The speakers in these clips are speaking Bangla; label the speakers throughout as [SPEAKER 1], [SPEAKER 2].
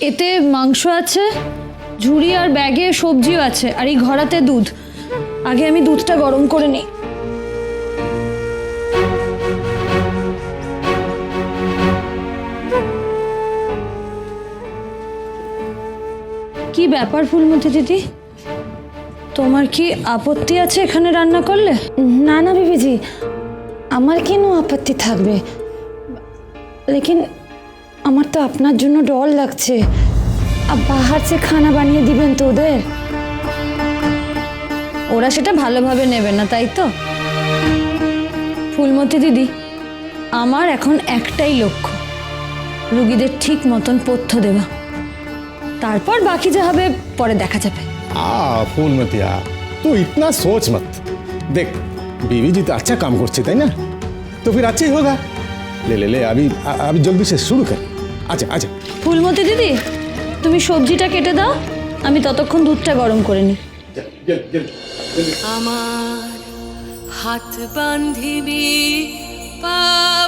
[SPEAKER 1] এতে মাংস আছে, ঝুড়ি আর ব্যাগে সবজিও আছে, আর এই ঘরাতে দুধ। আগে আমি দুধটা গরম করে নিই। কি ব্যাপার ফুলমতি দিদি, তোমার কি আপত্তি আছে এখানে রান্না করলে?
[SPEAKER 2] না না বিবিজি, আমার কেন আপত্তি থাকবে, লেকিন আমার তো আপনার জন্য ডর লাগছে। अब बाहर से खाना বানিয়ে দিবেন তো ওদের?
[SPEAKER 1] ওরা সেটা ভালোভাবে নেবে না, তাই তো? ফুলমতি দিদি, আমার এখন একটাই লক্ষ্য, রুগীদের ঠিক মতন পথ্য দেওয়া। তারপর বাকি যা হবে পরে দেখা যাবে।
[SPEAKER 3] फूलमतिया तू इतना सोच मत। देख बीवी जी तो अच्छा काम करती है ना, तो फिर अच्छा ही होगा। ले ले ले अभी अभी जल्दी से शुरू कर। अच्छा अच्छा
[SPEAKER 1] ফুলমতি দিদি, তুমি সবজিটা কেটে দাও, আমি ততক্ষণ দুধটা গরম করে নিই।
[SPEAKER 4] আমার হাত বান্ধিবি, পা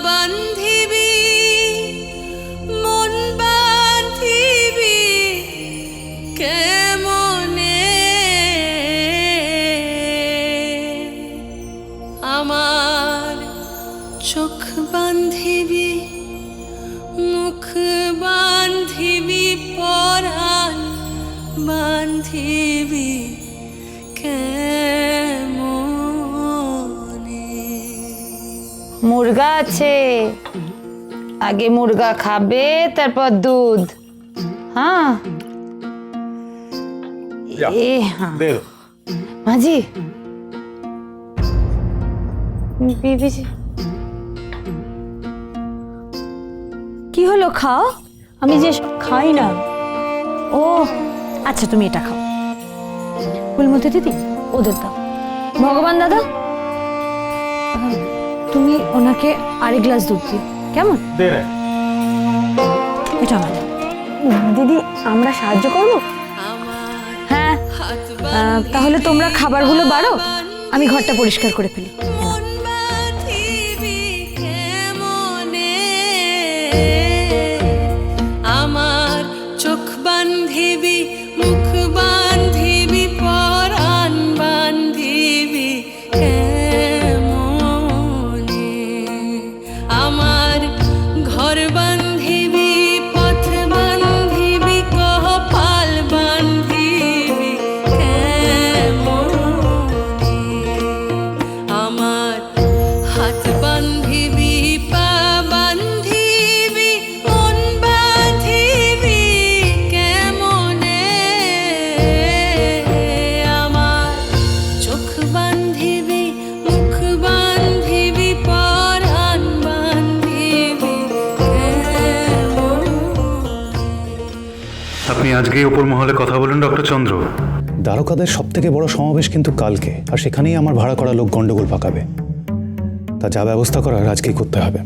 [SPEAKER 4] বান্ধিবি, মন বান্ধিবি কেমনে, আমার চোখ বান্ধিবি, মুখ বান্ধিবি, পরাণ বান্ধিবি কেমনে।
[SPEAKER 2] মুরগা আছে, আগে মুরগা খাবে তারপর দুধ। হ্যাঁ এ হ্যাঁ
[SPEAKER 3] दे दो।
[SPEAKER 2] মাঝি বিবিজি,
[SPEAKER 1] কি হলো, খাও।
[SPEAKER 5] আমি যে খাই না।
[SPEAKER 1] ও আচ্ছা, তুমি এটা খাও। ফুলমতি দিদি, ওদের দাও। ভগবান দাদা, তুমি ওনাকে আরেক গ্লাস দুধ দিও, কেমন?
[SPEAKER 3] दे रहे।
[SPEAKER 1] এটা আমার।
[SPEAKER 5] দিদি, আমরা সাহায্য করব?
[SPEAKER 1] হ্যাঁ, তাহলে তোমরা খাবারগুলো বাড়ো, আমি ঘরটা পরিষ্কার করে ফেলি।
[SPEAKER 4] মন বান্ধিবি কেমনে, আমার চোখ বান্ধিবি, মুখ বান্ধিবি, পরাণ বান্ধিবি কেমনে, আমার ঘর বান্ধিবি, পথ বান্ধিবি, কপাল বান্ধিবি কেমনে, আমার হাত বান্ধিবি, পা বান্ধিবি, মন বান্ধিবি কেমনে, আমার চোখ বান্ধিবি, মুখ বান্ধিবি, পরাণ বান্ধিবি কেমনে।
[SPEAKER 6] আপনি আজকেই ওপর মহলে কথা বলুন ডক্টর চন্দ্র।
[SPEAKER 7] দ্বারকাদের সব থেকে বড় সমাবেশ কিন্তু কালকে, আর সেখানেই আমার ভাড়া করা লোক গন্ডগোল পাকাবে। তা যা ব্যবস্থা করার আজকেই করতে হবে।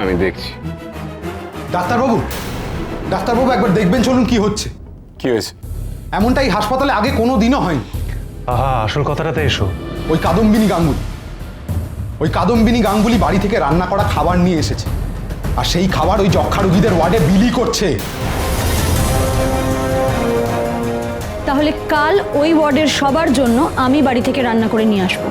[SPEAKER 8] আমি দেখছি।
[SPEAKER 3] ডাক্তারবাবু, ডাক্তারবাবু একবার দেখবেন, চলুন কি হচ্ছে।
[SPEAKER 8] কি হয়েছে?
[SPEAKER 3] এমনটাই হাসপাতালে আগে কোনো দিনও হয়নি।
[SPEAKER 7] আহা, আসল কথাটাতে এসো।
[SPEAKER 3] ওই কাদম্বিনী গাঙ্গুলি, ওই কাদম্বিনী গাঙ্গুলি বাড়ি থেকে রান্না করা খাবার নিয়ে এসেছে, আর সেই খাবার ওই যক্ষা রোগীদের ওয়ার্ডে বিলি করছে।
[SPEAKER 1] তাহলে কাল ওই ওয়ার্ডের সবার জন্য আমি বাড়ি থেকে রান্না করে নিয়ে আসবো,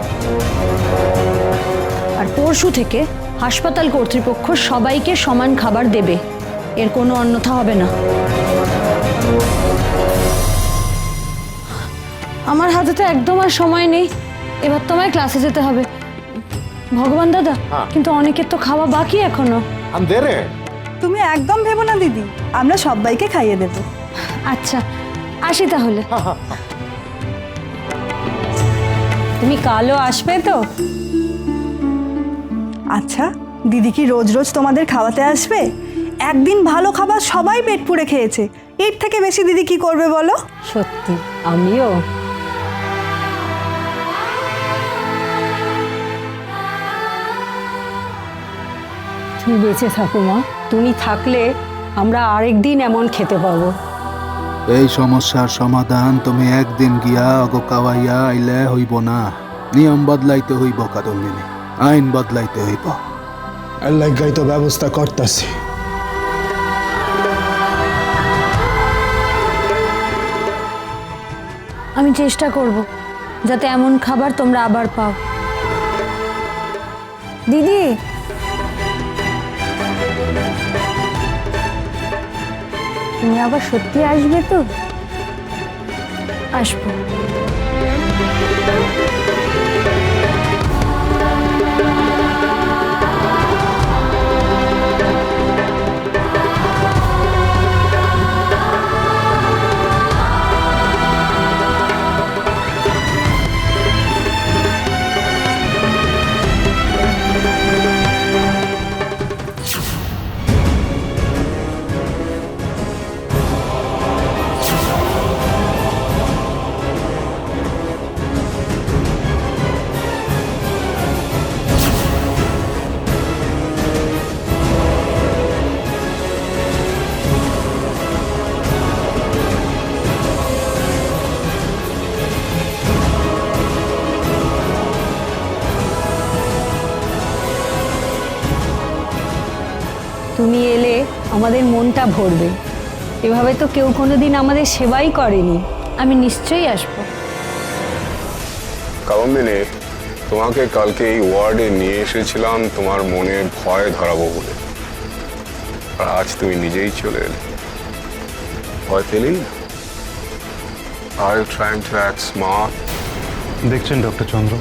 [SPEAKER 1] আর পরশু থেকে হাসপাতাল কর্তৃপক্ষ সবাইকে সমান খাবার দেবে, এর কোনো অন্যথা হবে না। আমার হাতে তো একদম আর সময় নেই, এবার তোমায় ক্লাসে যেতে হবে। ভগবান দাদা, কিন্তু অনেকের তো খাওয়া বাকি এখনো।
[SPEAKER 3] हम दे रहे हैं।
[SPEAKER 5] তুমি একদম ভেবো না দিদি, আমরা সবাইকে খাইয়ে দেব।
[SPEAKER 1] আচ্ছা, আসি তাহলে।
[SPEAKER 5] তুমি কালও আসবে তো? আচ্ছা, দিদি কি রোজ রোজ তোমাদের খাওয়াতে আসবে? একদিন ভালো খাবার সবাই পেট পুড়ে খেয়েছে, এর থেকে বেশি দিদি কি করবে বলো?
[SPEAKER 9] সত্যি আমিও। তুমি বেঁচে থাকো মা, তুমি থাকলে আমরা আরেকদিন এমন খেতে পাবো।
[SPEAKER 10] এই সমস্যার সমাধান তুমি একদিন গিয়া অগো কাওয়াইয়া আইলে হইব না।
[SPEAKER 8] নিয়ম বদলাইতে হইব কাদম্বিনী, আইন বদলাইতে হইব।
[SPEAKER 3] আল্লাহ তো ব্যবস্থা করতেছি।
[SPEAKER 1] আমি চেষ্টা করব যাতে এমন খাবার তোমরা আবার পাও। দিদি, তুমি আবার সত্যি আসবে তো? আসবো।
[SPEAKER 9] তুমি এলে আমাদের মনটা ভরবে। এভাবে তো কেউ কোনোদিন আমাদের সেবাই করেনি।
[SPEAKER 1] আমি নিশ্চয়ই আসবো।
[SPEAKER 10] কাদম্বিনী, তোমাকে কালকে এই ওয়ার্ডে নিয়ে এসেছিলাম তোমার মনে ভয় ধরাবো বলে, আর আজ তুমি নিজেই চলে এলে। ভয় পেলেই না? Are you trying to act smart?
[SPEAKER 7] দেখছেন ডক্টর চন্দ্র,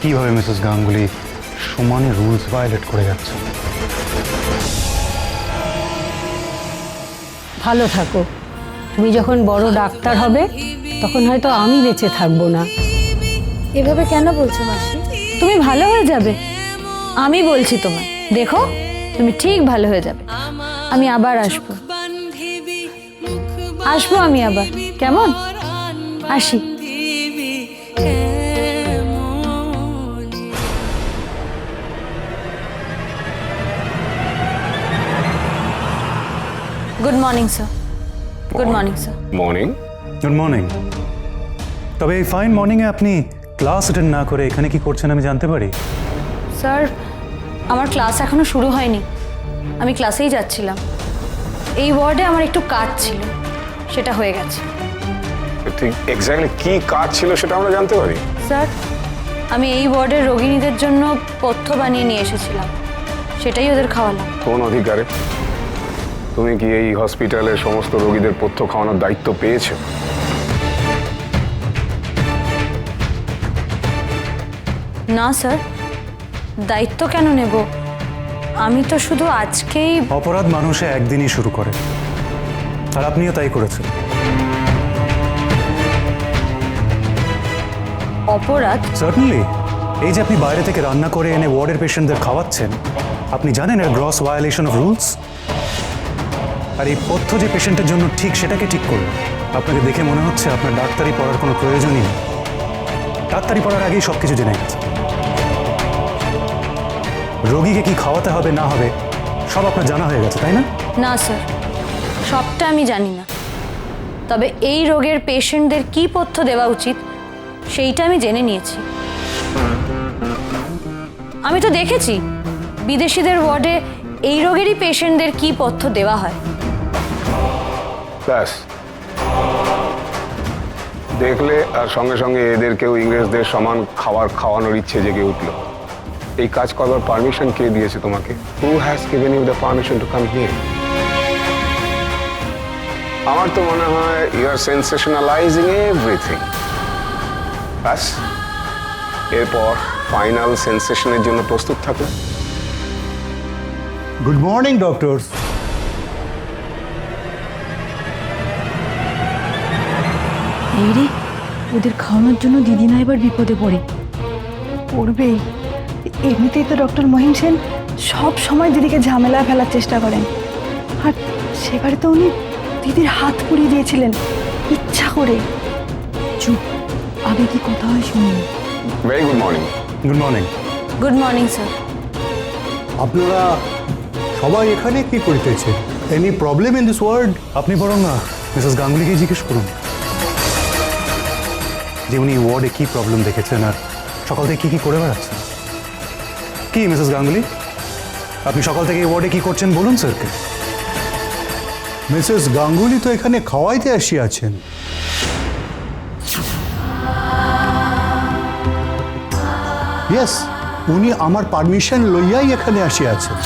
[SPEAKER 7] কিভাবে মিসেস গাঙ্গুলি সমানে রুলস ভায়োলেট করে যাচ্ছে।
[SPEAKER 9] ভালো থাকো। তুমি যখন বড় ডাক্তার হবে তখন হয়তো আমি বেঁচে থাকবো না।
[SPEAKER 1] এভাবে কেন বলছো মাসি? তুমি ভালো হয়ে যাবে, আমি বলছি তোমায়। দেখো, তুমি ঠিক ভালো হয়ে যাবে। আমি আবার আসবো, আসবো আমি আবার। কেমন? আসি। Good morning sir. Good morning sir.
[SPEAKER 10] Morning.
[SPEAKER 7] Good morning. তবে এই ফাইন মর্নিংয়ে আপনি ক্লাস অ্যাটেন্ড না করে এখানে কি করছেন আমি জানতে পারি?
[SPEAKER 1] স্যার, আমার ক্লাস এখনো শুরু হয়নি, আমি ক্লাসেই যাচ্ছিলাম। এই ওয়ার্ডে আমার একটু কাজ ছিল, সেটা হয়ে গেছে।
[SPEAKER 10] ঠিক এক্স্যাক্টলি কি কাজ ছিল সেটা আমরা জানতে পারি?
[SPEAKER 1] স্যার, আমি এই ওয়ার্ডের রোগিণীদের জন্য পথ্য বানিয়ে নিয়ে এসেছিলাম, সেটাই ওদের খাওয়ালাম।
[SPEAKER 10] কোন অধিকারে? তুমি কি এই হসপিটালের সমস্ত রোগীদের পথ্য খাওয়ানোর দায়িত্ব পেয়েছো?
[SPEAKER 1] না স্যার, দায়িত্ব কেন নেব? আমি তো শুধু আজকেই।
[SPEAKER 7] অপরাধ মানুষে একদিনই শুরু করে, আর আপনিও তাই করেছেন।
[SPEAKER 1] অপরাধ?
[SPEAKER 7] সার্টেনলি। এই যে আপনি বাইরে থেকে রান্না করে এনে ওয়ার্ডের পেশেন্টদের খাওয়াচ্ছেন, আপনি জানেন এর গ্রস ভায়োলেশন অফ রুলস। আর এই পথ্য যে পেশেন্টের জন্য ঠিক সেটাকে ঠিক করলো। আপনাকে দেখে মনে হচ্ছে আপনার ডাক্তারি পড়ার কোনো প্রয়োজনই নেই। ডাক্তারি পড়ার আগেই সব কিছু জেনে গেছে। রোগীকে কি খাওয়াতে হবে না হবে সব আপনার জানা হয়ে গেছে, তাই না?
[SPEAKER 1] না স্যার, সবটা আমি জানি না, তবে এই রোগের পেশেন্টদের কি পথ্য দেওয়া উচিত সেইটা আমি জেনে নিয়েছি। আমি তো দেখেছি বিদেশিদের ওয়ার্ডে এই রোগেরই পেশেন্টদের কি পথ্য দেওয়া হয়।
[SPEAKER 10] ব্যাস, দেখলে আর সঙ্গে সঙ্গে এদেরকেও ইংরেজদের সমান খাবার খাওয়ানোর ইচ্ছে জেগে উঠল। এই কাজ করবার পারমিশন কে দিয়েছে তোমাকে? Who has given you the permission to come here? আমার তো মনে হয় ইউ আর সেন্সেশনালাইজিং এভরিথিং। ব্যাস, এরপর ফাইনাল সেন্সেশনের জন্য প্রস্তুত থাকো।
[SPEAKER 11] Good morning doctors.
[SPEAKER 2] এই রে, ওদের খাওয়ানোর জন্য দিদি না এবার বিপদে
[SPEAKER 5] পড়বেই। এমনিতেই তো ডক্টর মহিম সেন সব সময় দিদিকে ঝামেলায় ফেলার চেষ্টা করেন, আর সেবারে তো উনি দিদির হাত পুড়িয়ে দিয়েছিলেন ইচ্ছা করে।
[SPEAKER 2] চুপ, আগে কি কথা হয় শুনুন।
[SPEAKER 10] Very good morning.
[SPEAKER 7] Good morning.
[SPEAKER 1] Good morning sir.
[SPEAKER 11] আপনারা সবাই এখানে কি করিতেছে? Any problem in this world?
[SPEAKER 7] আপনি বরং না মিসেস গাঙ্গুলিকে জিজ্ঞেস করুন। যে উনি ওয়ার্ডে কী প্রবলেম দেখেছেন আর সকাল থেকে কী করে বেড়াচ্ছেন। কি মিসেস গাঙ্গুলি, আপনি সকাল থেকে এই ওয়ার্ডে কী করছেন বলুন স্যারকে।
[SPEAKER 11] মিসেস গাঙ্গুলি তো এখানে খাওয়াইতে আসিয়াছেন। ইয়েস, উনি আমার পারমিশন লইয়াই এখানে আসিয়াছেন।